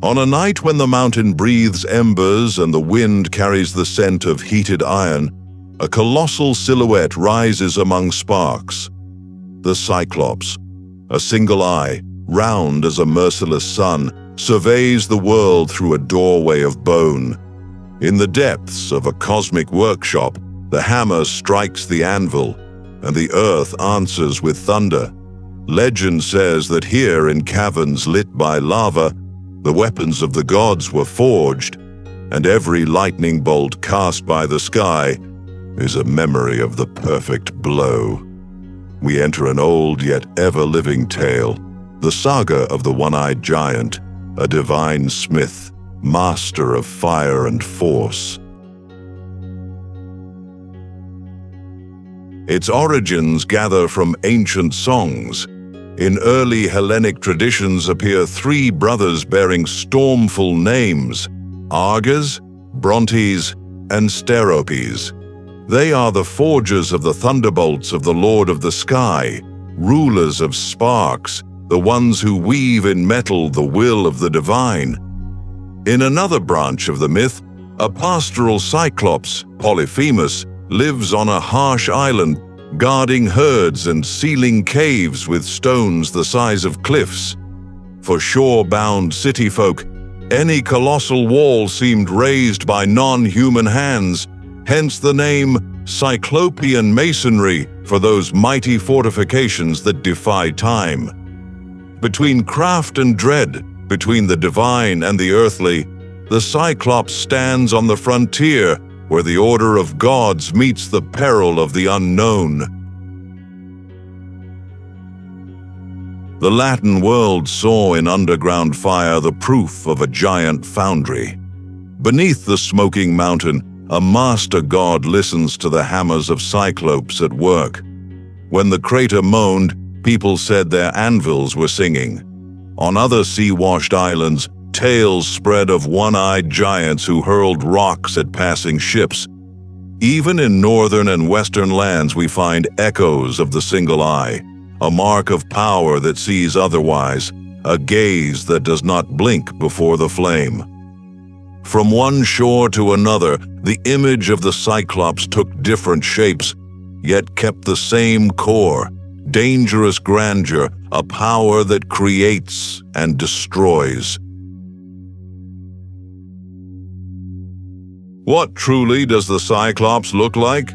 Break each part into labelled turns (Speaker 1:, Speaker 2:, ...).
Speaker 1: On a night when the mountain breathes embers and the wind carries the scent of heated iron, a colossal silhouette rises among sparks. The Cyclops, a single eye, round as a merciless sun, surveys the world through a doorway of bone. In the depths of a cosmic workshop, the hammer strikes the anvil, and the earth answers with thunder. Legend says that here in caverns lit by lava, the weapons of the gods were forged, and every lightning bolt cast by the sky is a memory of the perfect blow. We enter an old yet ever-living tale, the saga of the one-eyed giant, a divine smith, master of fire and force. Its origins gather from ancient songs. In early Hellenic traditions appear three brothers bearing stormful names: Arges, Brontes, and Steropes. They are the forgers of the thunderbolts of the Lord of the Sky, rulers of sparks, the ones who weave in metal the will of the divine. In another branch of the myth, a pastoral Cyclops, Polyphemus, lives on a harsh island, guarding herds and sealing caves with stones the size of cliffs. For shore-bound city folk, any colossal wall seemed raised by non-human hands, hence the name Cyclopean masonry for those mighty fortifications that defy time. Between craft and dread, between the divine and the earthly, the Cyclops stands on the frontier where the order of gods meets the peril of the unknown. The Latin world saw in underground fire the proof of a giant foundry. Beneath the smoking mountain, a master god listens to the hammers of Cyclops at work. When the crater moaned, people said their anvils were singing. On other sea-washed islands, tales spread of one-eyed giants who hurled rocks at passing ships. Even in northern and western lands we find echoes of the single eye, a mark of power that sees otherwise, a gaze that does not blink before the flame. From one shore to another, the image of the Cyclops took different shapes, yet kept the same core, dangerous grandeur, a power that creates and destroys. What truly does the Cyclops look like?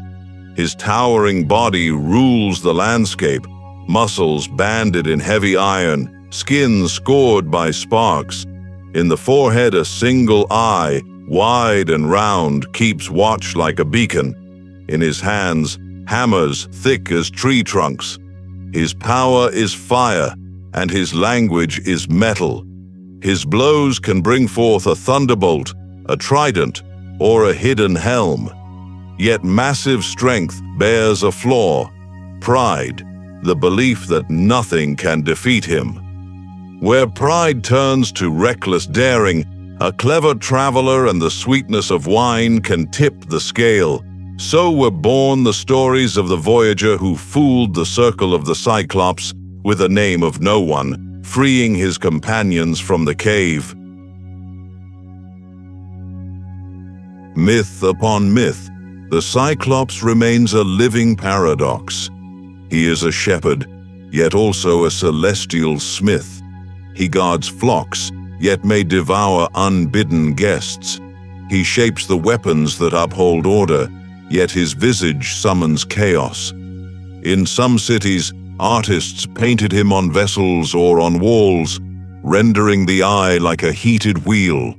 Speaker 1: His towering body rules the landscape, muscles banded in heavy iron, skin scored by sparks. In the forehead, a single eye, wide and round, keeps watch like a beacon. In his hands, hammers thick as tree trunks. His power is fire, and his language is metal. His blows can bring forth a thunderbolt, a trident, or a hidden helm. Yet massive strength bears a flaw: pride, the belief that nothing can defeat him. Where pride turns to reckless daring, a clever traveler and the sweetness of wine can tip the scale. So were born the stories of the voyager who fooled the circle of the Cyclops with a name of no one, freeing his companions from the cave. Myth upon myth, the Cyclops remains a living paradox. He is a shepherd, yet also a celestial smith. He guards flocks, yet may devour unbidden guests. He shapes the weapons that uphold order, yet his visage summons chaos. In some cities, artists painted him on vessels or on walls, rendering the eye like a heated wheel.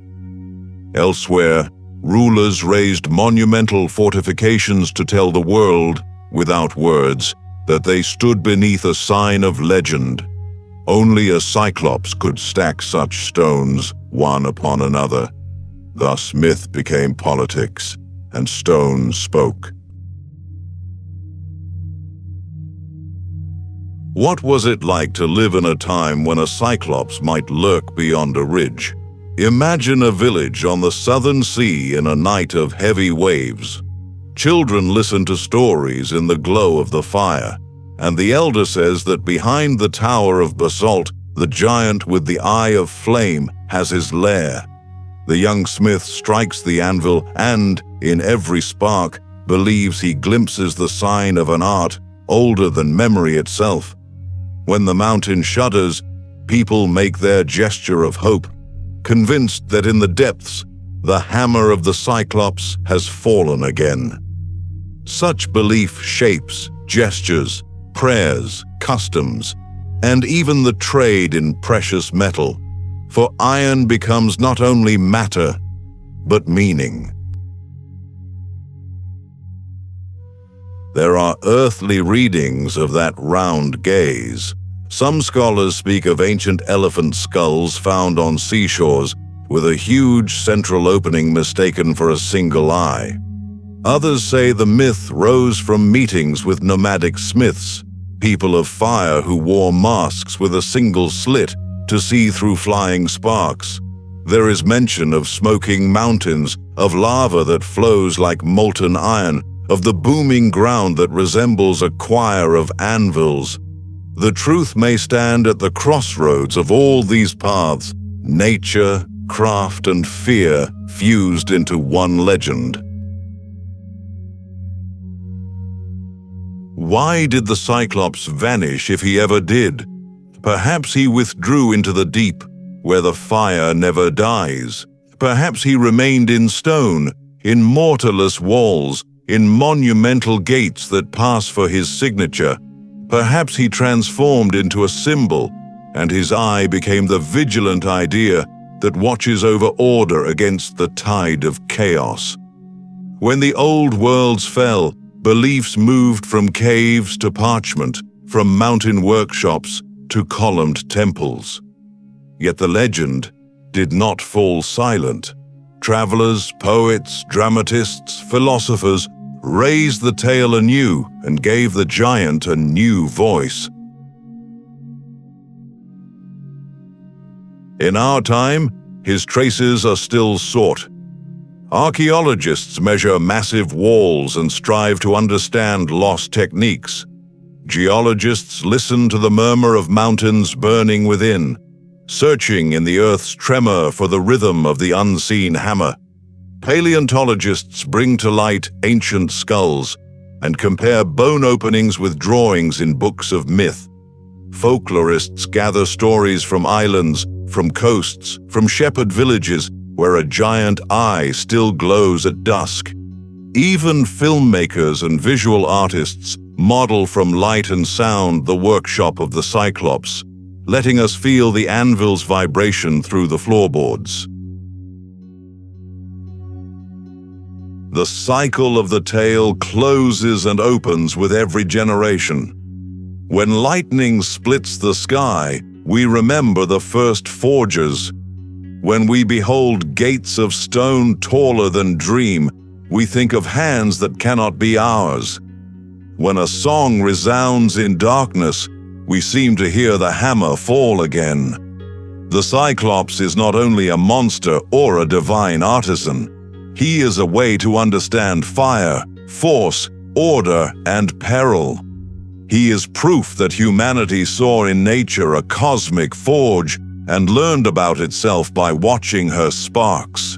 Speaker 1: Elsewhere, rulers raised monumental fortifications to tell the world, without words, that they stood beneath a sign of legend. Only a Cyclops could stack such stones, one upon another. Thus myth became politics, and stone spoke. What was it like to live in a time when a Cyclops might lurk beyond a ridge? Imagine a village on the southern sea in a night of heavy waves. Children listen to stories in the glow of the fire, and the elder says that behind the tower of basalt The giant with the eye of flame has his lair. The young smith strikes the anvil and, in every spark, believes he glimpses the sign of an art older than memory itself. When the mountain shudders, people make their gesture of hope, convinced that in the depths, the hammer of the Cyclops has fallen again. Such belief shapes gestures, prayers, customs, and even the trade in precious metal, for iron becomes not only matter, but meaning. There are earthly readings of that round gaze. Some scholars speak of ancient elephant skulls found on seashores with a huge central opening mistaken for a single eye. Others say the myth rose from meetings with nomadic smiths, people of fire who wore masks with a single slit to see through flying sparks. There is mention of smoking mountains, of lava that flows like molten iron, of the booming ground that resembles a choir of anvils. The truth may stand at the crossroads of all these paths, nature, craft, and fear fused into one legend. Why did the Cyclops vanish if he ever did? Perhaps he withdrew into the deep, where the fire never dies. Perhaps he remained in stone, in mortarless walls, in monumental gates that pass for his signature. Perhaps he transformed into a symbol, and his eye became the vigilant idea that watches over order against the tide of chaos. When the old worlds fell, beliefs moved from caves to parchment, from mountain workshops to columned temples. Yet the legend did not fall silent. Travelers, poets, dramatists, philosophers raised the tale anew and gave the giant a new voice. In our time, his traces are still sought. Archaeologists measure massive walls and strive to understand lost techniques. Geologists listen to the murmur of mountains burning within, searching in the earth's tremor for the rhythm of the unseen hammer. Paleontologists bring to light ancient skulls and compare bone openings with drawings in books of myth. Folklorists gather stories from islands, from coasts, from shepherd villages where a giant eye still glows at dusk. Even filmmakers and visual artists model from light and sound the workshop of the Cyclops, letting us feel the anvil's vibration through the floorboards. The cycle of the tale closes and opens with every generation. When lightning splits the sky, we remember the first forgers. When we behold gates of stone taller than dream, we think of hands that cannot be ours. When a song resounds in darkness, we seem to hear the hammer fall again. The Cyclops is not only a monster or a divine artisan. He is a way to understand fire, force, order, and peril. He is proof that humanity saw in nature a cosmic forge and learned about itself by watching her sparks.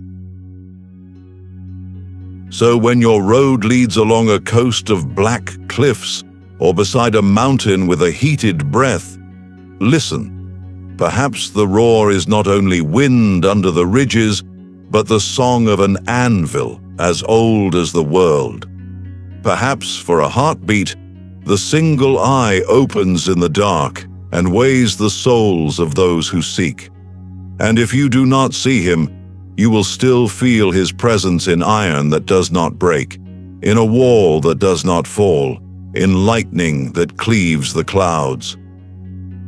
Speaker 1: So when your road leads along a coast of black cliffs or beside a mountain with a heated breath, listen. Perhaps the roar is not only wind under the ridges, but the song of an anvil as old as the world. Perhaps for a heartbeat, the single eye opens in the dark and weighs the souls of those who seek. And if you do not see him, you will still feel his presence in iron that does not break, in a wall that does not fall, in lightning that cleaves the clouds.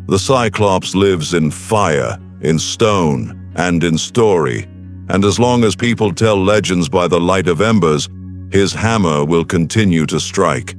Speaker 1: The Cyclops lives in fire, in stone, and in story, and as long as people tell legends by the light of embers, his hammer will continue to strike.